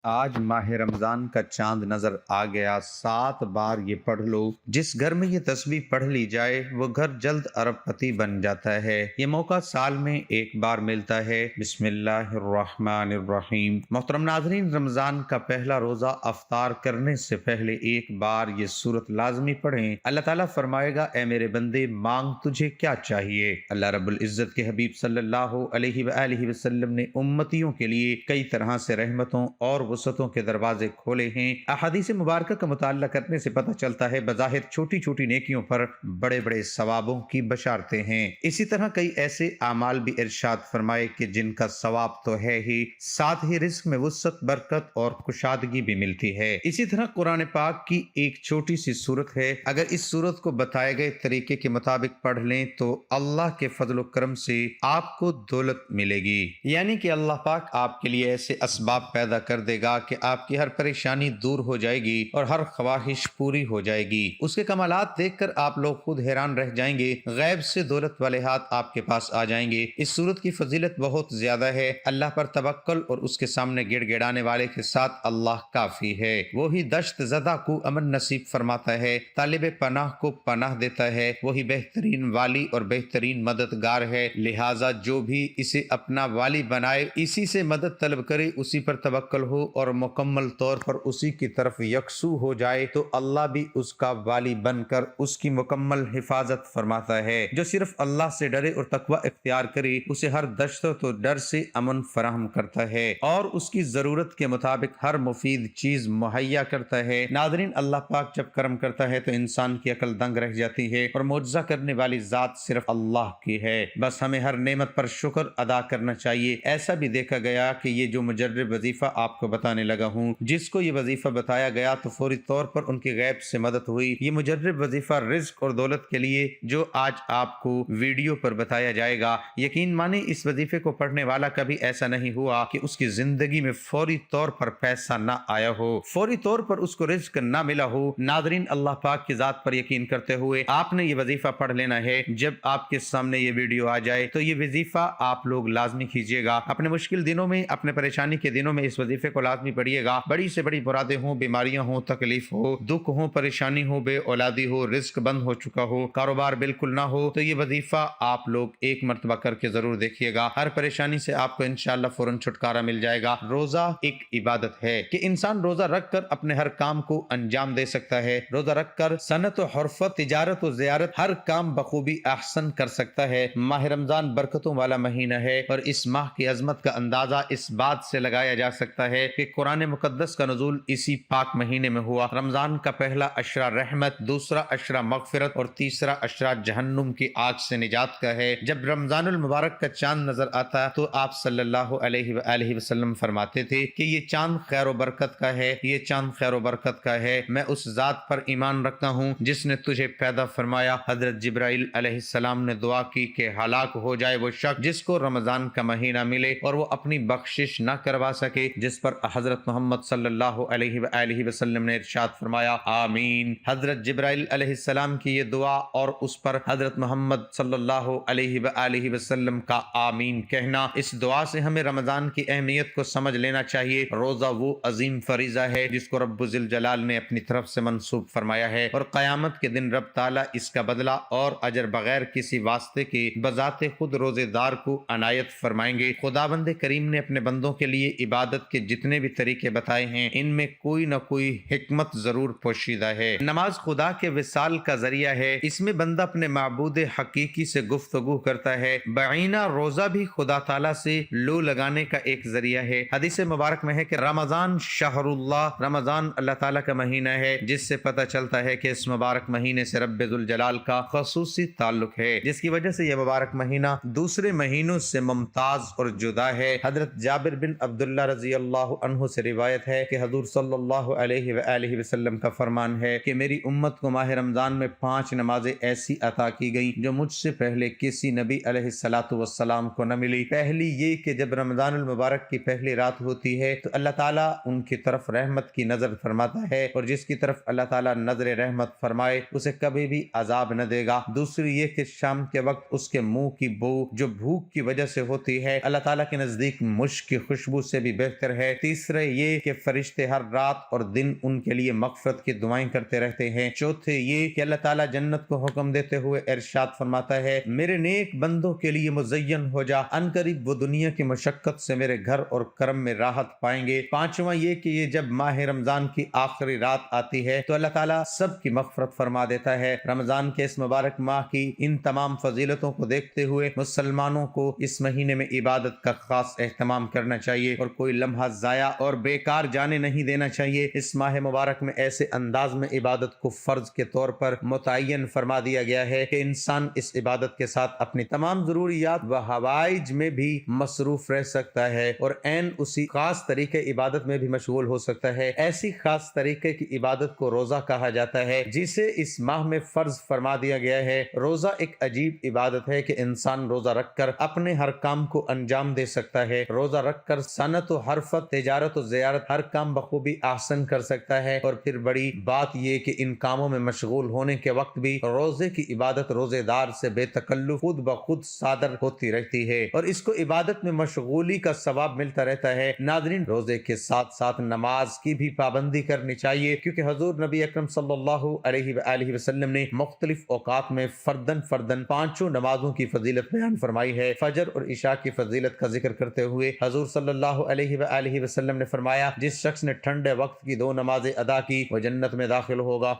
آج ماہ رمضان کا چاند نظر آ گیا، 7 بار یہ پڑھ لو۔ جس گھر میں یہ تسبیح پڑھ لی جائے وہ گھر جلد ارب پتی بن جاتا ہے۔ یہ موقع سال میں ایک بار ملتا ہے۔ بسم اللہ الرحمن الرحیم۔ محترم ناظرین، رمضان کا پہلا روزہ افطار کرنے سے پہلے ایک بار یہ سورت لازمی پڑھیں۔ اللہ تعالیٰ فرمائے گا، اے میرے بندے، مانگ تجھے کیا چاہیے۔ اللہ رب العزت کے حبیب صلی اللہ علیہ وآلہ وسلم نے امتیوں کے لیے کئی طرح سے رحمتوں اور وسعتوں کے دروازے کھولے ہیں۔ احادیث مبارکہ کا مطالعہ کرنے سے پتہ چلتا ہے بظاہر چھوٹی چھوٹی نیکیوں پر بڑے بڑے ثوابوں کی بشارتیں ہیں۔ اسی طرح کئی ایسے اعمال بھی ارشاد فرمائے کہ جن کا ثواب تو ہے ہی، ساتھ ہی رزق میں وسعت، برکت اور کشادگی بھی ملتی ہے۔ اسی طرح قرآن پاک کی ایک چھوٹی سی سورت ہے، اگر اس سورت کو بتائے گئے طریقے کے مطابق پڑھ لیں تو اللہ کے فضل و کرم سے آپ کو دولت ملے گی، یعنی کہ اللہ پاک آپ کے لیے ایسے اسباب پیدا کر دے گا کہ آپ کی ہر پریشانی دور ہو جائے گی اور ہر خواہش پوری ہو جائے گی۔ اس کے کمالات دیکھ کر آپ لوگ خود حیران رہ جائیں گے، غیب سے دولت والے ہاتھ آپ کے پاس آ جائیں گے۔ اس صورت کی فضیلت بہت زیادہ ہے۔ اللہ پر توکل اور اس کے سامنے گڑ گڑانے والے کے ساتھ اللہ کافی ہے۔ وہی دشت زدہ کو امن نصیب فرماتا ہے، طالب پناہ کو پناہ دیتا ہے، وہی بہترین والی اور بہترین مددگار ہے۔ لہٰذا جو بھی اسے اپنا والی بنائے، اسی سے مدد طلب کرے، اسی پر توکل ہو اور مکمل طور پر اسی کی طرف یکسو ہو جائے تو اللہ بھی اس کا والی بن کر اس کی مکمل حفاظت فرماتا ہے۔ جو صرف اللہ سے ڈرے اور تقوی اختیار کرے، اسے ہر دشت و ڈر سے امن فراہم کرتا ہے اور اس کی ضرورت کے مطابق ہر مفید چیز مہیا کرتا ہے۔ ناظرین، اللہ پاک جب کرم کرتا ہے تو انسان کی عقل دنگ رہ جاتی ہے، اور معجزہ کرنے والی ذات صرف اللہ کی ہے۔ بس ہمیں ہر نعمت پر شکر ادا کرنا چاہیے۔ ایسا بھی دیکھا گیا کہ یہ جو مجرب وظیفہ آپ کو بتانے لگا ہوں، جس کو یہ وظیفہ بتایا گیا تو فوری طور پر ان کی غیب سے مدد ہوئی۔ یہ مجرب وظیفہ رزق اور دولت کے لیے جو آج آپ کو ویڈیو پر بتایا جائے گا، یقین مانیں اس وظیفے کو پڑھنے والا کبھی ایسا نہیں ہوا کہ اس کی زندگی میں فوری طور پر پیسہ نہ آیا ہو، فوری طور پر اس کو رزق نہ ملا ہو۔ ناظرین، اللہ پاک کی ذات پر یقین کرتے ہوئے آپ نے یہ وظیفہ پڑھ لینا ہے۔ جب آپ کے سامنے یہ ویڈیو آ جائے تو یہ وظیفہ آپ لوگ لازمی کیجیے گا۔ اپنے مشکل دنوں میں، اپنے پریشانی کے دنوں میں اس وظیفے کو لازمی پڑھیے گا۔ بڑی سے بڑی مرادیں ہوں، بیماریاں ہوں، تکلیف ہو، دکھ ہو، پریشانی ہو، بے اولادی ہو، رزق بند ہو چکا ہو، کاروبار بالکل نہ ہو، تو یہ وظیفہ آپ لوگ ایک مرتبہ کر کے ضرور دیکھیے گا۔ ہر پریشانی سے آپ کو انشاءاللہ فوراً چھٹکارا مل جائے گا۔ روزہ ایک عبادت ہے کہ انسان روزہ رکھ کر اپنے ہر کام کو انجام دے سکتا ہے۔ روزہ رکھ کر صنعت و حرفت، تجارت و زیارت، ہر کام بخوبی احسن کر سکتا ہے۔ ماہ رمضان برکتوں والا مہینہ ہے، اور اس ماہ کی عظمت کا اندازہ اس بات سے لگایا جا سکتا ہے کہ قرآن مقدس کا نزول اسی پاک مہینے میں ہوا۔ رمضان کا پہلا عشرہ رحمت، دوسرا عشرہ مغفرت اور تیسرا عشرہ جہنم کی آگ سے نجات کا ہے۔ جب رمضان المبارک کا چاند نظر آتا تو آپ صلی اللہ علیہ وآلہ وسلم فرماتے تھے کہ یہ چاند خیر و برکت کا ہے، یہ چاند خیر و برکت کا ہے۔ میں اس ذات پر ایمان رکھتا ہوں جس نے تجھے پیدا فرمایا۔ حضرت جبرائیل علیہ السلام نے دعا کی کہ ہلاک ہو جائے وہ شخص جس کو رمضان کا مہینہ ملے اور وہ اپنی بخشش نہ کروا سکے، جس پر حضرت محمد صلی اللہ علیہ وآلہ وسلم نے ارشاد فرمایا، آمین۔ حضرت جبرائیل علیہ السلام کی یہ دعا اور اس پر حضرت محمد صلی اللہ علیہ وآلہ وسلم کا آمین کہنا، اس دعا سے ہمیں رمضان کی اہمیت کو سمجھ لینا چاہیے۔ روزہ وہ عظیم فریضہ ہے جس کو رب ذوالجلال نے اپنی طرف سے منسوب فرمایا ہے، اور قیامت کے دن رب تعالیٰ اس کا بدلہ اور اجر بغیر کسی واسطے کے بذات خود روزے دار کو عنایت فرمائیں گے۔ خداوند کریم نے اپنے بندوں کے لیے عبادت کے جتنے بھی طریقے بتائے ہیں، ان میں کوئی نہ کوئی حکمت ضرور پوشیدہ ہے۔ نماز خدا کے وصال کا ذریعہ ہے، اس میں بندہ اپنے معبود حقیقی سے گفتگو کرتا ہے۔ بعینہ روزہ بھی خدا تعالیٰ سے لو لگانے کا ایک ذریعہ ہے۔ حدیث مبارک میں ہے کہ رمضان شہر اللہ، رمضان اللہ تعالیٰ کا مہینہ ہے، جس سے پتہ چلتا ہے کہ اس مبارک مہینے سے رب ذوالجلال کا خصوصی تعلق ہے، جس کی وجہ سے یہ مبارک مہینہ دوسرے مہینوں سے ممتاز اور جدا ہے۔ حضرت جابر بن عبداللہ رضی اللہ عنہ سے روایت ہے کہ حضور صلی اللہ علیہ وآلہ وسلم کا فرمان ہے کہ میری امت کو ماہ رمضان میں 5 نمازیں ایسی عطا کی گئیں جو مجھ سے پہلے کسی نبی علیہ الصلاۃ والسلام کو نہ ملی۔ پہلی یہ کہ جب رمضان المبارک کی پہلی رات ہوتی ہے تو اللہ تعالیٰ ان کی طرف رحمت کی نظر فرماتا ہے، اور جس کی طرف اللہ تعالیٰ نظر رحمت فرمائے اسے کبھی بھی عذاب نہ دے گا۔ دوسری یہ کہ شام کے وقت اس کے منہ کی بو جو بھوک کی وجہ سے ہوتی ہے اللہ تعالیٰ کے نزدیک مشک کی خوشبو سے بھی بہتر ہے۔ تیسرے یہ کہ فرشتے ہر رات اور دن ان کے لیے مغفرت کی دعائیں کرتے رہتے ہیں۔ چوتھے یہ کہ اللہ تعالیٰ جنت کو حکم دیتے ہوئے ارشاد فرماتا ہے، میرے نیک بندوں کے لیے مزین ہو جا، ان قریب وہ دنیا کی مشقت سے میرے گھر اور کرم میں راحت پائیں گے۔ پانچواں یہ کہ یہ جب ماہ رمضان کی آخری رات آتی ہے تو اللہ تعالیٰ سب کی مغفرت فرما دیتا ہے۔ رمضان کے اس مبارک ماہ کی ان تمام فضیلتوں کو دیکھتے ہوئے مسلمانوں کو اس مہینے میں عبادت کا خاص اہتمام کرنا چاہیے اور کوئی لمحہ ضائع اور بیکار جانے نہیں دینا چاہیے۔ اس ماہ مبارک میں ایسے انداز میں عبادت کو فرض کے طور پر متعین فرما دیا گیا ہے کہ انسان اس عبادت کے ساتھ اپنی تمام ضروریات و حوائج میں بھی مصروف رہ سکتا ہے اور عین اسی خاص طریقے عبادت میں بھی مشغول ہو سکتا ہے۔ ایسی خاص طریقے کی عبادت کو روزہ کہا جاتا ہے جسے اس ماہ میں فرض فرما دیا گیا ہے۔ روزہ ایک عجیب عبادت ہے کہ انسان روزہ رکھ کر اپنے ہر کام کو انجام دے سکتا ہے۔ روزہ رکھ کر صنعت و حرفت، تجارت و زیارت ہر کام بخوبی احسن کر سکتا ہے، اور پھر بڑی بات یہ کہ ان کاموں میں مشغول ہونے کے وقت بھی روزے کی عبادت روزے دار سے بے تکلف خود بخود صادر ہوتی رہتی ہے اور اس کو عبادت میں مشغولی کا ثواب ملتا رہتا ہے۔ ناظرین، روزے کے ساتھ ساتھ نماز کی بھی پابندی کرنی چاہیے، کیونکہ حضور نبی اکرم صلی اللہ علیہ وآلہ وسلم نے مختلف اوقات میں فردن پانچوں نمازوں کی فضیلت بیان فرمائی ہے۔ فجر اور عشاء کی فضیلت کا ذکر کرتے ہوئے حضور صلی اللہ علیہ وآلہ وسلم نے فرمایا، جس شخص نے ٹھنڈے وقت کی 2 نمازیں ادا کی وہ جنت میں داخل ہوگا۔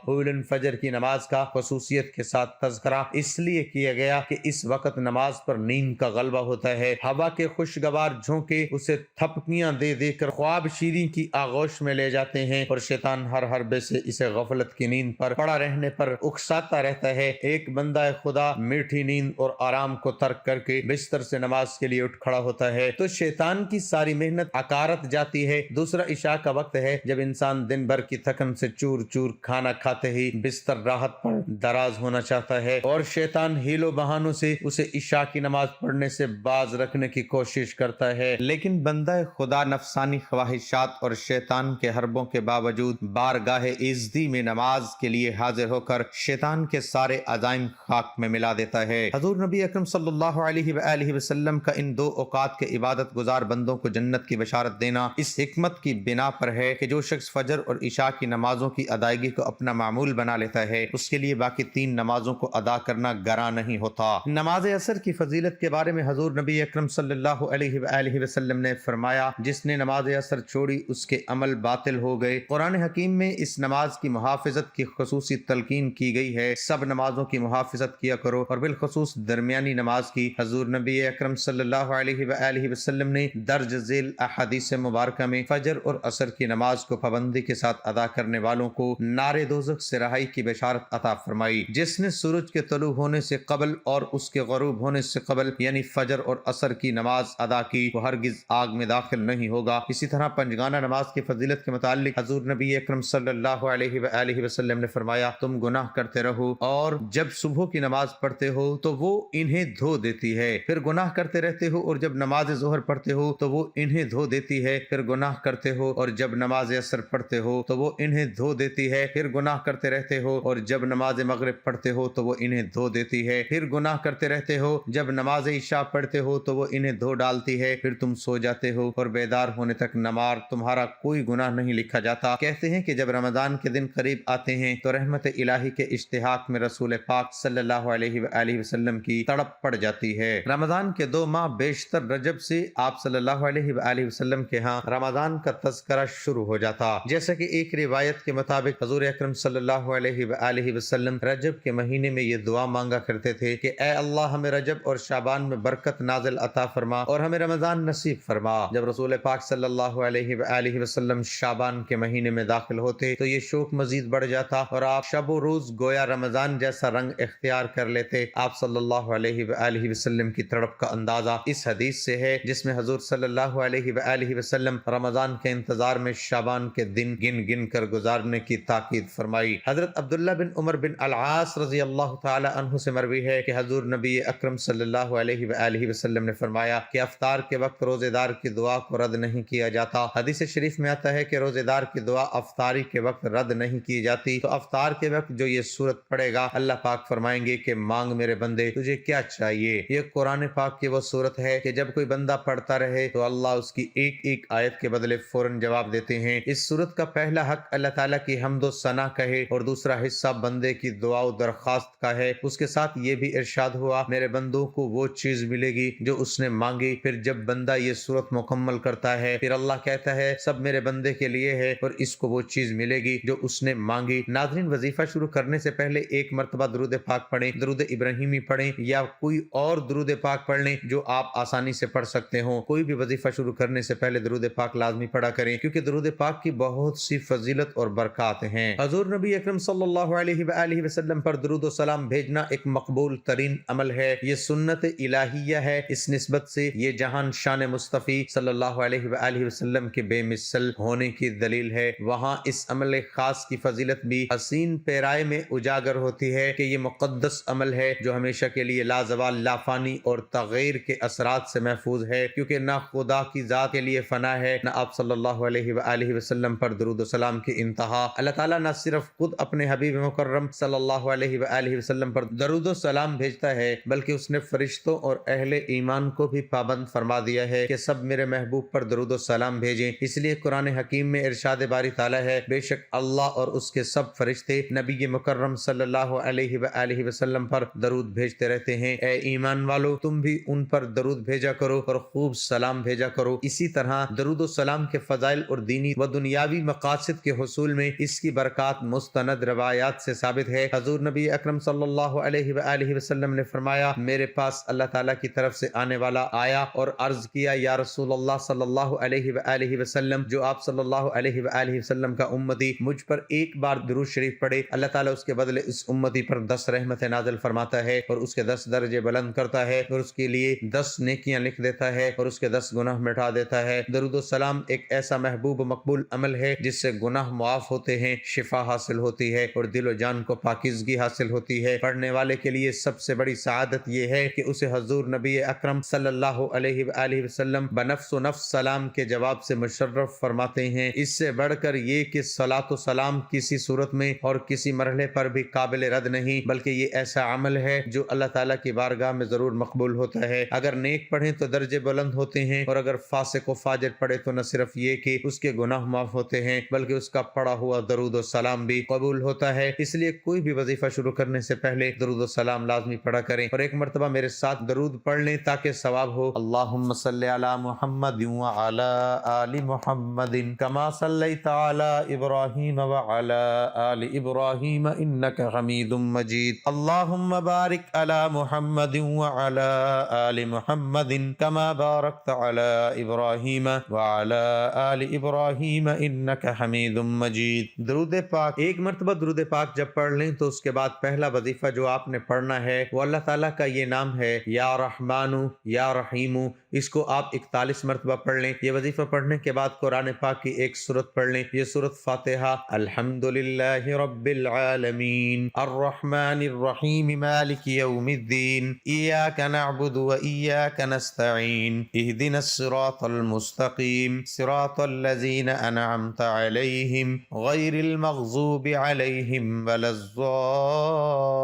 فجر کی نماز کا خصوصیت کے ساتھ تذکرہ اس لیے کیا گیا کہ اس وقت نماز پر نیند کا غلبہ ہوتا ہے۔ ہوا کے خوشگوار جھونکے اسے تھپکیاں دے دے کر خواب شیریں کی آغوش میں لے جاتے ہیں اور شیطان ہر حربے سے اسے غفلت کی نیند پر پڑا رہنے پر اکساتا رہتا ہے۔ ایک بندہ خدا میٹھی نیند اور آرام کو ترک کر کے بستر سے نماز کے لیے اٹھ کھڑا ہوتا ہے تو شیطان کی ساری محنت عکارت جاتی ہے۔ دوسرا عشاء کا وقت ہے، جب انسان دن بھر کی تھکن سے چور چور کھانا کھاتے ہی بستر راحت پر دراز ہونا چاہتا ہے اور شیطان ہیلو بہانوں سے اسے عشاء کی نماز پڑھنے سے باز رکھنے کی کوشش کرتا ہے، لیکن بندہ خدا نفسانی خواہشات اور شیطان کے حربوں کے باوجود بارگاہ عزتی میں نماز کے لیے حاضر ہو کر شیطان کے سارے عزائم خاک میں ملا دیتا ہے۔ حضور نبی اکرم صلی اللہ علیہ وآلہ وسلم کا ان 2 اوقات کے عبادت گزار بندوں کو جنت کی بشارت دینا اس حکمت کی بنا پر ہے کہ جو شخص فجر اور عشاء کی نمازوں کی ادائیگی کو اپنا معمول بنا لیتا ہے اس کے لیے باقی 3 نمازوں کو ادا کرنا گراں نہیں ہوتا۔ نماز عصر کی فضیلت کے بارے میں حضور نبی اکرم صلی اللہ علیہ وآلہ وسلم نے فرمایا، جس نے نماز عصر چھوڑی اس کے عمل باطل ہو گئے۔ قرآن حکیم میں اس نماز کی محافظت کی خصوصی تلقین کی گئی ہے۔ سب نمازوں کی محافظت کیا کرو اور بالخصوص درمیانی نماز کی۔ حضور نبی اکرم صلی اللہ علیہ وآلہ وسلم نے درج ذیل احادیث مبارکہ میں فجر اور عصر کی نماز کو پابندی کے ساتھ ادا کرنے والوں کو نار دوزخ سے رہائی کی بشارت عطا فرمائی۔ جس نے سورج کے طلوع ہونے سے قبل اور اس کے غروب ہونے سے قبل یعنی فجر اور عصر کی نماز ادا کی وہ ہرگز آگ میں داخل نہیں ہوگا۔ اسی طرح پنجگانہ نماز کی فضیلت کے متعلق حضور نبی اکرم صلی اللہ علیہ وآلہ وسلم نے فرمایا، تم گناہ کرتے رہو اور جب صبح کی نماز پڑھتے ہو تو وہ انہیں دھو دیتی ہے، پھر گناہ کرتے رہتے ہو اور جب نماز ظہر پڑھتے ہو تو وہ انہیں دھو دیتی ہے، پھر گناہ کرتے ہو اور جب نماز عصر پڑھتے ہو تو وہ انہیں دھو دیتی ہے، پھر گناہ کرتے رہتے ہو اور جب نماز مغرب پڑھتے ہو تو وہ انہیں دھو دیتی ہے، پھر گناہ کرتے رہتے ہو، جب نماز عشاء پڑھتے ہو تو وہ انہیں دھو ڈالتی ہے، پھر تم سو جاتے ہو اور بیدار ہونے تک نمار تمہارا کوئی گناہ نہیں لکھا جاتا۔ کہتے ہیں کہ جب رمضان کے دن قریب آتے ہیں تو رحمت الہی کے اشتحاق میں رسول پاک صلی اللہ علیہ وآلہ وسلم کی تڑپ پڑ جاتی ہے۔ رمضان کے 2 ماہ بیشتر رجب سے آپ صلی اللہ علیہ وآلہ وسلم کے ہاں رمضان کا تذکرہ شروع ہو جاتا، جیسا کہ ایک روایت کے مطابق حضور اکرم صلی اللہ علیہ وآلہ وسلم رجب کے مہینے میں یہ دعا مانگا کرتے تھے کہ اے اللہ ہمیں رجب اور شعبان میں برکت نازل عطا فرما اور ہمیں رمضان نصیب فرما۔ جب رسول پاک صلی اللہ علیہ وآلہ وسلم شعبان کے مہینے میں داخل ہوتے تو یہ شوق مزید بڑھ جاتا اور آپ شب و روز گویا رمضان جیسا رنگ اختیار کر لیتے۔ آپ صلی اللہ علیہ وآلہ وسلم کی تڑپ کا اندازہ اس حدیث سے ہے جس میں حضور صلی اللہ علیہ وآلہ وسلم رمضان کے انتظار میں شعبان کے دن گن گن کر گزارنے کی تاکید فرمائی۔ حضرت عبداللہ بن عمر بن العاص رضی اللہ تعالی عنہ سے مروی ہے کہ حضور نبی اکرم صلی اللہ علیہ وآلہ وسلم نے فرمایا کہ افطار کے وقت روزے دار کی دعا کو رد نہیں کیا جاتا۔ حدیث شریف میں آتا ہے کہ روزے دار کی دعا افطاری کے وقت رد نہیں کی جاتی، تو افطار کے وقت جو یہ سورت پڑھے گا اللہ پاک فرمائیں گے کہ مانگ میرے بندے تجھے کیا چاہیے۔ یہ قرآن پاک کی وہ سورت ہے کہ جب کوئی بندہ پڑھتا رہے تو اللہ اس کی ایک ایک آیت کے بدلے فوراً جواب دیتے ہیں۔ اس صورت کا پہلا حق اللہ تعالیٰ کی حمد و ثنا کا ہے اور دوسرا حصہ بندے کی دعا و درخواست کا ہے۔ اس کے ساتھ یہ بھی ارشاد ہوا، میرے بندوں کو وہ چیز ملے گی جو اس نے مانگی۔ پھر جب بندہ یہ صورت مکمل کرتا ہے پھر اللہ کہتا ہے سب میرے بندے کے لیے ہے اور اس کو وہ چیز ملے گی جو اس نے مانگی۔ ناظرین، وظیفہ شروع کرنے سے پہلے ایک مرتبہ درود پاک پڑھیں، درود ابراہیمی پڑھیں یا کوئی اور درود پاک پڑھ لیں جو آپ آسانی سے پڑھ سکتے ہوں۔ کوئی بھی وظیفہ شروع کرنے سے پہلے درود پاک لازمی پڑھا کریں کیونکہ درود پاک کی بہت سی فضیلت اور برکات ہیں۔ حضور نبی اکرم صلی اللہ علیہ وآلہ وسلم پر درود و سلام بھیجنا ایک مقبول ترین عمل ہے۔ یہ سنت الہیہ ہے۔ اس نسبت سے یہ جہان شان مصطفی صلی اللہ علیہ وآلہ وسلم کے بے مثل ہونے کی دلیل ہے۔ وہاں اس عمل خاص کی فضیلت بھی حسین پیرائے میں اجاگر ہوتی ہے کہ یہ مقدس عمل ہے جو ہمیشہ کے لیے لازوال، لافانی اور تغیر کے اثرات سے محفوظ ہے، کیونکہ نہ خدا کی ذات کے لیے فنا ہے نہ آپ صلی اللہ علیہ وآلہ وسلم پر درود و سلام کی انتہا۔ اللہ تعالیٰ نہ صرف خود اپنے حبیب مکرم صلی اللہ علیہ وآلہ وسلم پر درود و سلام بھیجتا ہے بلکہ اس نے فرشتوں اور اہل ایمان کو بھی پابند فرما دیا ہے کہ سب میرے محبوب پر درود و سلام بھیجیں۔ اس لیے قرآن حکیم میں ارشاد باری تعالیٰ ہے، بے شک اللہ اور اس کے سب فرشتے نبی مکرم صلی اللہ علیہ وآلہ وسلم پر درود بھیجتے رہتے ہیں۔ اے ایمان والو، تم بھی ان پر درود بھیجا کرو اور خوب سلام بھیجا کرو۔ اسی طرح درود و سلام کے فضائل اور دینی و دنیاوی مقاصد کے حصول میں اس کی برکات مستند روایات سے ثابت ہے۔ حضور نبی اکرم صلی اللہ علیہ وآلہ وسلم نے فرمایا، میرے پاس اللہ تعالیٰ کی طرف سے آنے والا آیا اور عرض کیا، یا رسول اللہ صلی اللہ علیہ وآلہ وسلم، جو آپ صلی اللہ علیہ وآلہ وسلم کا امتی مجھ پر ایک بار درود شریف پڑھے، اللہ تعالیٰ اس کے بدلے اس امتی پر 10 رحمت نازل فرماتا ہے اور اس کے 10 درجے بلند کرتا ہے اور اس کے لیے 10 نیکیاں لکھ دیتا ہے اور اس کے 10 گناہ مٹا دیتا ہے۔ درود و سلام ایک ایسا محبوب و مقبول عمل ہے جس سے گناہ معاف ہوتے ہیں، شفا حاصل ہوتی ہے اور دل و جان کو پاکیزگی حاصل ہوتی ہے۔ پڑھنے والے کے لیے سب سے بڑی سعادت یہ ہے کہ اسے حضور نبی اکرم صلی اللہ علیہ وآلہ وسلم بنفس و نفس سلام کے جواب سے مشرف فرماتے ہیں۔ اس سے بڑھ کر یہ کہ صلاۃ و سلام کسی صورت میں اور کسی مرحلے پر بھی قابل رد نہیں، بلکہ یہ ایسا عمل ہے جو اللہ تعالیٰ کی بارگاہ میں ضرور مقبول ہوتا ہے۔ اگر نیک پڑھیں تو درجے بلند ہوتے ہیں اور اگر فاسق و فاجر پڑھے تو نہ صرف یہ کہ اس کے گناہ معاف ہوتے ہیں بلکہ اس کا پڑھا ہوا درود و سلام بھی قبول ہوتا ہے۔ اس لیے کوئی بھی وظیفہ شروع کرنے سے پہلے درود و سلام لازمی پڑھا کریں اور ایک مرتبہ میرے ساتھ درود پڑھ لیں تاکہ ثواب ہو۔ اللہم صلی علی محمد وعلی آل محمد کما صلیت علی ابراہیم وعلی آل ابراہیم انک حمید مجید۔ اللہم بارک علی محمد وعلی آل محمد کما بارکت علی ابراہیم وعلی آل ابراہیم انک حمید مجید۔ درود پاک، ایک مرتبہ درود پاک جب پڑھ لیں تو اس کے بعد پہلا وظیفہ جو آپ نے پڑھنا ہے وہ اللہ تعالیٰ کا یہ نام ہے، یا رحمانو یا رحیمو۔ اس کو آپ 41 مرتبہ پڑھ لیں۔ یہ وظیفہ پڑھنے کے بعد قرآن پاک کی ایک سورت پڑھ لیں۔ یہ سورت فاتحہ، الحمدللہ رب العالمین الرحمن الرحیم مالک یوم الدین ایاک نعبد و ایاک نستعین اہدنا الصراط المستقیم صراط الذین انعمت علیہم غیر المغضوب علیہم ولا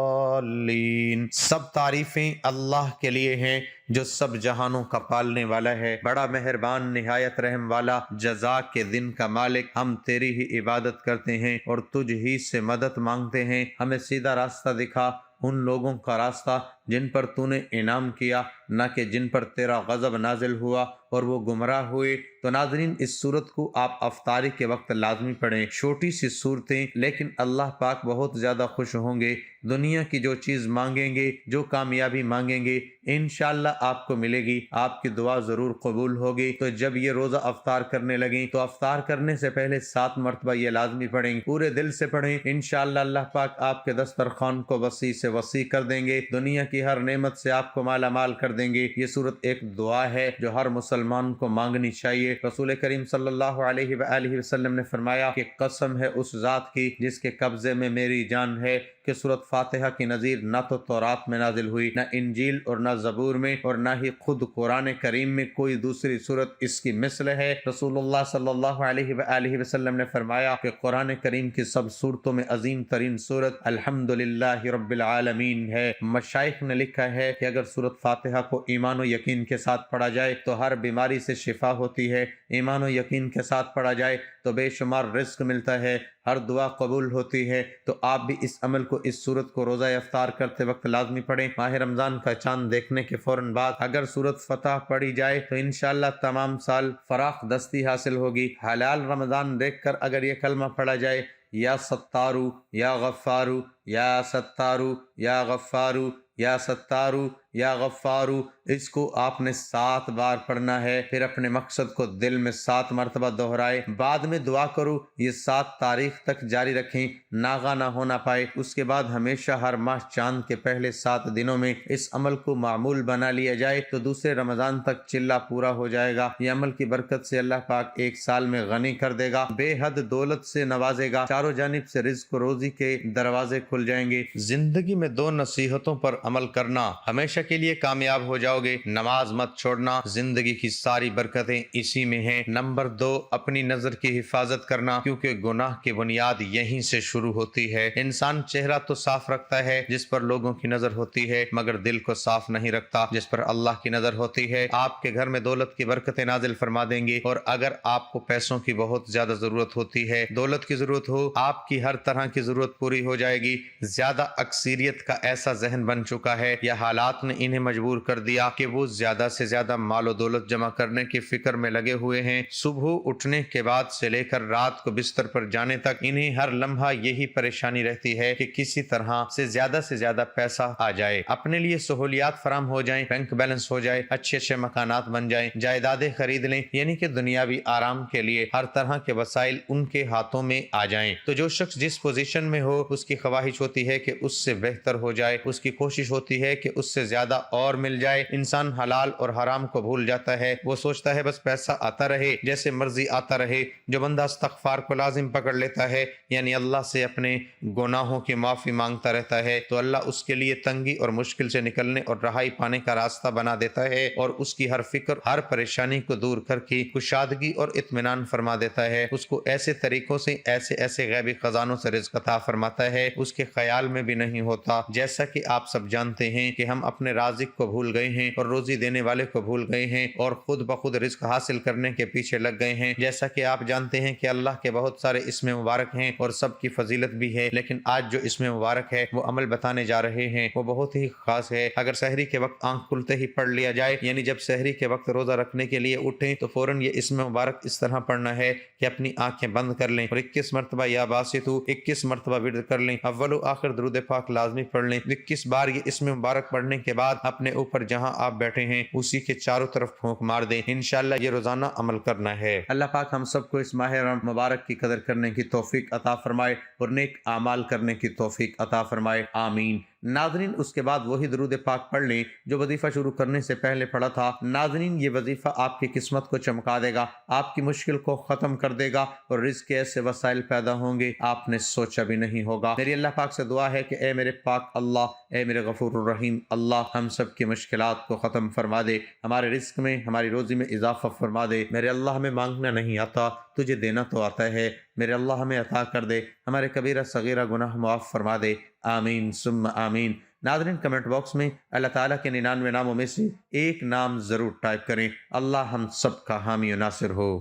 الضالین۔ سب تعریفیں اللہ کے لیے ہیں جو سب جہانوں کا پالنے والا ہے، بڑا مہربان، نہایت رحم والا، جزا کے دن کا مالک۔ ہم تیری ہی عبادت کرتے ہیں اور تجھ ہی سے مدد مانگتے ہیں۔ ہمیں سیدھا راستہ دکھا، ان لوگوں کا راستہ جن پر تو نے انعام کیا، نہ کہ جن پر تیرا غضب نازل ہوا اور وہ گمراہ ہوئے۔ تو ناظرین، اس صورت کو آپ افطاری کے وقت لازمی پڑھیں۔ چھوٹی سی صورتیں لیکن اللہ پاک بہت زیادہ خوش ہوں گے۔ دنیا کی جو چیز مانگیں گے، جو کامیابی مانگیں گے، انشاءاللہ آپ کو ملے گی، آپ کی دعا ضرور قبول ہوگی۔ تو جب یہ روزہ افطار کرنے لگیں تو افطار کرنے سے پہلے 7 مرتبہ یہ لازمی پڑھیں، پورے دل سے پڑھیں۔ انشاءاللہ اللہ پاک آپ کے دسترخوان کو وسیع سے وسیع کر دیں گے، دنیا کی ہر نعمت سے آپ کو مالا مال کر دیں گے۔ یہ صورت ایک دعا ہے جو ہر مسلمان کو مانگنی چاہیے۔ رسول کریم صلی اللہ علیہ وآلہ وسلم نے فرمایا کہ قسم ہے اس ذات کی جس کے قبضے میں میری جان ہے کہ سورۃ فاتحہ کی نظیر نہ تو تورات میں نازل ہوئی، نہ انجیل اور نہ زبور میں، اور نہ ہی خود قرآن کریم میں کوئی دوسری سورت اس کی مثل ہے۔ رسول اللہ صلی اللہ علیہ وآلہ وسلم نے فرمایا کہ قرآن کریم کی سب سورتوں میں عظیم ترین سورت الحمدللہ رب العالمین ہے۔ مشائخ نے لکھا ہے کہ اگر سورۃ فاتحہ کو ایمان و یقین کے ساتھ پڑھا جائے تو ہر بیماری سے شفا ہوتی ہے، ایمان و یقین کے ساتھ پڑھا جائے تو بے شمار رزق ملتا ہے، ہر دعا قبول ہوتی ہے۔ تو آپ بھی اس عمل کو، اس سورت کو روزہ افطار کرتے وقت لازمی پڑھیں۔ ماہ رمضان کا چاند دیکھنے کے فوراً بعد اگر سورت فتح پڑھی جائے تو انشاءاللہ تمام سال فراخ دستی حاصل ہوگی۔ حلال رمضان دیکھ کر اگر یہ کلمہ پڑھا جائے، یا ستارو یا غفارو یا ستارو یا غفارو یا ستارو یا غفارو، اس کو آپ نے 7 بار پڑھنا ہے۔ پھر اپنے مقصد کو دل میں 7 مرتبہ دہرائے، بعد میں دعا کرو یہ 7 تاریخ تک جاری رکھیں، ناغا نہ ہونا پائے۔ اس کے بعد ہمیشہ ہر ماہ چاند کے پہلے 7 دنوں میں اس عمل کو معمول بنا لیا جائے تو دوسرے رمضان تک چلہ پورا ہو جائے گا۔ یہ عمل کی برکت سے اللہ پاک ایک سال میں غنی کر دے گا، بے حد دولت سے نوازے گا، چاروں جانب سے رزق و روزی کے دروازے کھل جائیں گے۔ زندگی میں 2 نصیحتوں پر عمل کرنا، ہمیشہ کے لیے کامیاب ہو جاؤ گے۔ نماز مت چھوڑنا، زندگی کی ساری برکتیں اسی میں ہیں۔ نمبر 2، اپنی نظر کی حفاظت کرنا، کیونکہ گناہ کی بنیاد یہیں سے شروع ہوتی ہے۔ انسان چہرہ تو صاف رکھتا ہے جس پر لوگوں کی نظر ہوتی ہے، مگر دل کو صاف نہیں رکھتا جس پر اللہ کی نظر ہوتی ہے۔ آپ کے گھر میں دولت کی برکتیں نازل فرما دیں گے، اور اگر آپ کو پیسوں کی بہت زیادہ ضرورت ہوتی ہے، دولت کی ضرورت ہو، آپ کی ہر طرح کی ضرورت پوری ہو جائے گی۔ زیادہ اکثریت کا ایسا ذہن بن چکا ہے یا حالات نے انہیں مجبور کر دیا کہ وہ زیادہ سے زیادہ مال و دولت جمع کرنے کی فکر میں لگے ہوئے ہیں۔ صبح اٹھنے کے بعد سے لے کر رات کو بستر پر جانے تک انہیں ہر لمحہ یہی پریشانی رہتی ہے کہ کسی طرح سے زیادہ پیسہ آ جائے، اپنے لیے سہولیات فراہم ہو جائیں، بینک بیلنس ہو جائے، اچھے مکانات بن جائیں، جائیدادیں خرید لیں، یعنی کہ دنیاوی آرام کے لیے ہر طرح کے وسائل ان کے ہاتھوں میں آ جائیں۔ تو جو شخص جس پوزیشن میں ہو، اس کی خواہش ہوتی ہے کہ اس سے بہتر ہو جائے، اس کی کوشش ہوتی ہے کہ اس سے زیادہ اور مل جائے۔ انسان حلال اور حرام کو بھول جاتا ہے، وہ سوچتا ہے بس پیسہ آتا رہے، جیسے مرضی آتا رہے۔ جو بندہ استغفار کو لازم پکڑ لیتا ہے، یعنی اللہ سے اپنے گناہوں کی معافی مانگتا رہتا ہے، تو اللہ اس کے لیے تنگی اور مشکل سے نکلنے اور رہائی پانے کا راستہ بنا دیتا ہے، اور اس کی ہر فکر، ہر پریشانی کو دور کر کے کشادگی اور اطمینان فرما دیتا ہے۔ اس کو ایسے طریقوں سے، ایسے غیبی خزانوں سے رزق عطا فرماتا ہے اس کے خیال میں بھی نہیں ہوتا۔ جیسا کہ آپ سب جانتے ہیں کہ ہم اپنے رازق کو بھول گئے ہیں اور روزی دینے والے کو بھول گئے ہیں، اور خود بخود رزق حاصل کرنے کے پیچھے لگ گئے ہیں۔ جیسا کہ آپ جانتے ہیں کہ اللہ کے بہت سارے اسم مبارک ہیں اور سب کی فضیلت بھی ہے، لیکن آج جو اسم مبارک ہے وہ عمل بتانے جا رہے ہیں وہ بہت ہی خاص ہے۔ اگر سحری کے وقت آنکھ کھلتے ہی پڑھ لیا جائے، یعنی جب سحری کے وقت روزہ رکھنے کے لیے اٹھیں تو فوراً یہ اسم مبارک اس طرح پڑھنا ہے کہ اپنی آنکھیں بند کر لیں اور 21 مرتبہ یا باسطو 21 مرتبہ ورد کر لیں، اول و آخر درود پاک لازمی پڑھ لیں۔ 21 بار یہ اسم مبارک پڑھنے کے بعد اپنے اوپر جہاں آپ بیٹھے ہیں اسی کے چاروں طرف پھونک مار دیں۔ انشاءاللہ یہ روزانہ عمل کرنا ہے۔ اللہ پاک ہم سب کو اس ماہ مبارک کی قدر کرنے کی توفیق عطا فرمائے اور نیک اعمال کرنے کی توفیق عطا فرمائے، آمین۔ ناظرین، اس کے بعد وہی درود پاک پڑھ لیں جو وظیفہ شروع کرنے سے پہلے پڑھا تھا۔ ناظرین، یہ وظیفہ آپ کی قسمت کو چمکا دے گا، آپ کی مشکل کو ختم کر دے گا، اور رزق کے ایسے وسائل پیدا ہوں گے آپ نے سوچا بھی نہیں ہوگا۔ میری اللہ پاک سے دعا ہے کہ اے میرے پاک اللہ، اے میرے غفور الرحیم اللہ، ہم سب کی مشکلات کو ختم فرما دے، ہمارے رزق میں، ہماری روزی میں اضافہ فرما دے۔ میرے اللہ، ہمیں مانگنا نہیں آتا، تجھے دینا تو آتا ہے، میرے اللہ ہمیں عطا کر دے، ہمارے کبیرہ صغیرہ گناہ معاف فرما دے، آمین ثم آمین۔ ناظرین، کمنٹ باکس میں اللہ تعالیٰ کے 99 ناموں میں سے ایک نام ضرور ٹائپ کریں۔ اللہ ہم سب کا حامی و ناصر ہو۔